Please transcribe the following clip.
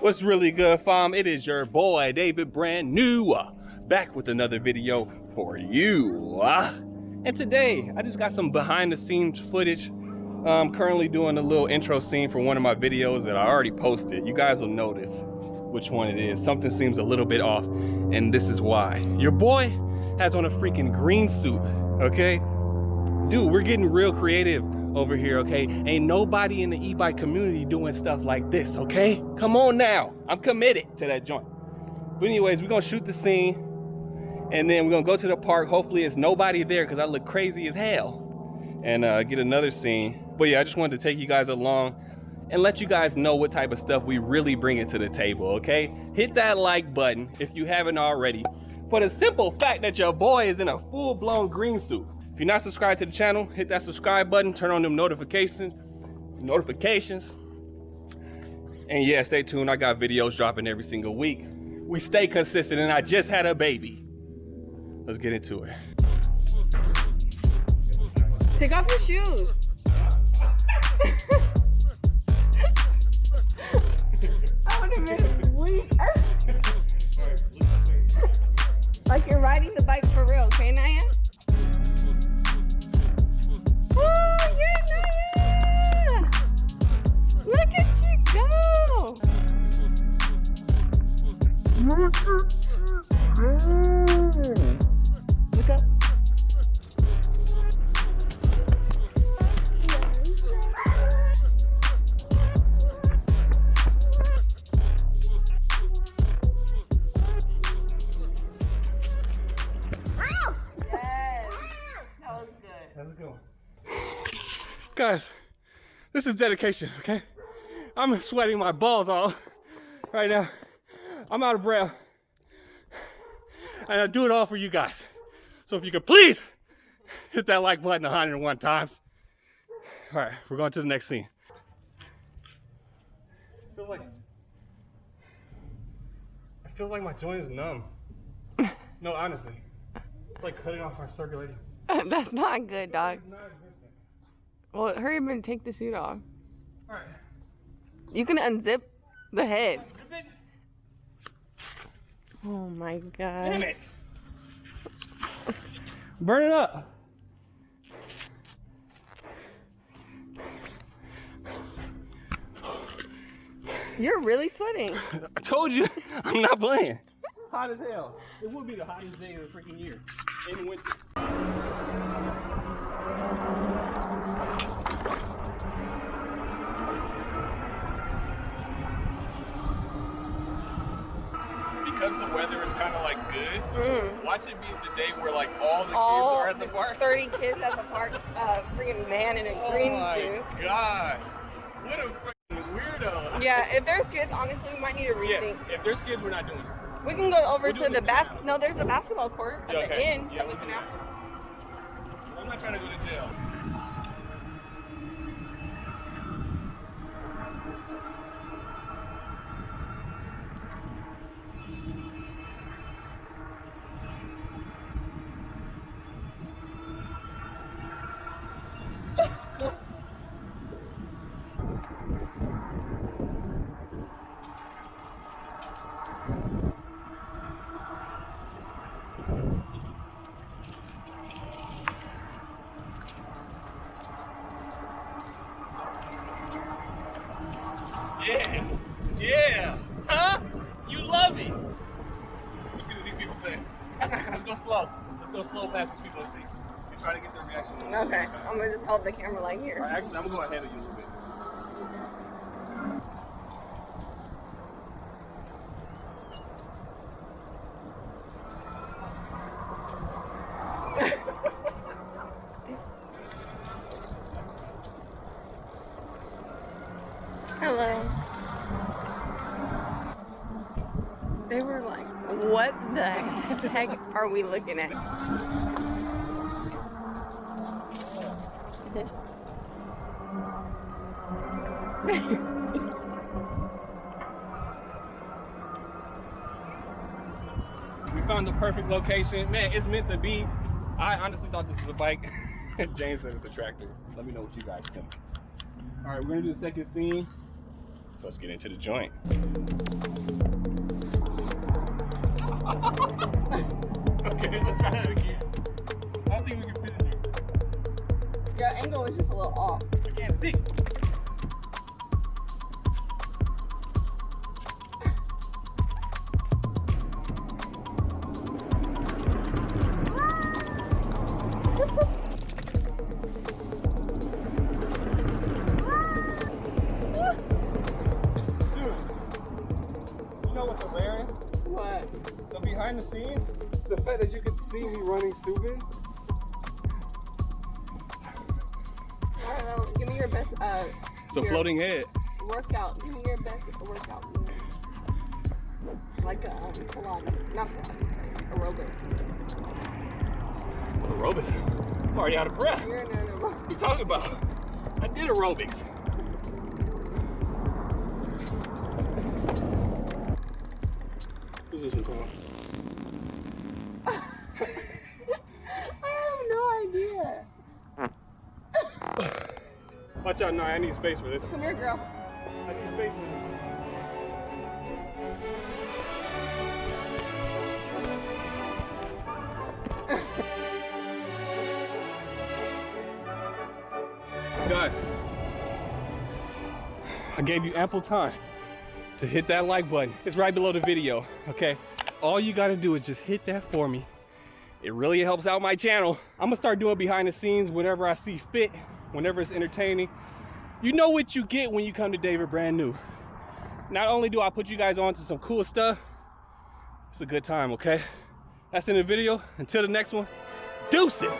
What's really good, fam? It is your boy David, brand new, back with another video for you. And today I just got some behind the scenes footage. I'm currently doing a little intro scene for one of my videos that I already posted. You guys will notice which one it is. Something seems a little bit off, and this is why. Your boy has on a freaking green suit, okay? Dude, we're getting real creative over here, okay? Ain't nobody in the e-bike community doing stuff like this, okay? Come on now. I'm committed to that joint. But anyways, we're gonna shoot the scene, and then we're gonna go to the park. Hopefully it's nobody there because I look crazy as hell, and get another scene. But yeah, I just wanted to take you guys along and let you guys know what type of stuff we really bring it to the table, okay? Hit that like button if you haven't already, for the simple fact that your boy is in a full-blown green suit. If you're not subscribed to the channel, hit that subscribe button, turn on them notifications. And yeah, stay tuned. I got videos dropping every single week. We stay consistent, and I just had a baby. Let's get into it. Take off your shoes. I would have been weak. Like you're riding the bike for real, okay, Naya? Oh, yeah, Naya! Look at you go! Look up. Let's go. Guys, this is dedication, okay? I'm sweating my balls off right now. I'm out of breath. And I do it all for you guys. So if you could please hit that like button 101 times. All right, we're going to the next scene. It feels like my joint is numb. No, honestly. It's like cutting off my circulation. That's not good, dog. Well, hurry up and take the suit off. Alright. You can unzip the head. Oh my god. Damn it! Burn it up! You're really sweating. I told you, I'm not playing. Hot as hell. It would be the hottest day of the freaking year. In winter. Because the weather is kind of like good, watch it be the day where like all the kids are at the park. 30 kids at the park, freaking man in a green suit. Oh my gosh, what a freaking weirdo. Yeah, if there's kids, honestly, we might need to rethink. Yeah, if there's kids, we're not doing it. We can go over to the no, there's a basketball court at the end. Yeah, I'm not trying to go to jail. Yeah, yeah, huh? You love it. Let's see what these people say. Let's go slow. Let's go slow past these people and see. You try to get their reaction. Okay, I'm gonna just hold the camera like here. Right, actually, I'm gonna go ahead of you a little bit. Hello. They were like, what the heck are we looking at? We found the perfect location. Man, it's meant to be. I honestly thought this was a bike. James said it's a tractor. Let me know what you guys think. All right, we're gonna do the second scene. So let's get into the joint. Okay, let's try that again. I don't think we can fit in here. Your angle was just a little off. I can't see. What's hilarious? What? The behind the scenes, the fact that you could see me running stupid. I don't know. Give me your best. It's a floating head. Workout. Give me your best workout. Like Pilates, not Pilates. Aerobics. Aerobics? I'm already out of breath. You're in an aerobics. What are you talking about? I did aerobics. Who's this one called? I have no idea. Watch out, no, I need space for this. Come here, girl. I need space for this. Guys, I gave you ample time to hit that like button. It's right below the video, okay? All you gotta do is just hit that for me. It really helps out my channel. I'm gonna start doing behind the scenes whenever I see fit, whenever it's entertaining. You know what you get when you come to David Brand New. Not only do I put you guys on to some cool stuff, it's a good time, okay? That's in the video. Until the next one, deuces.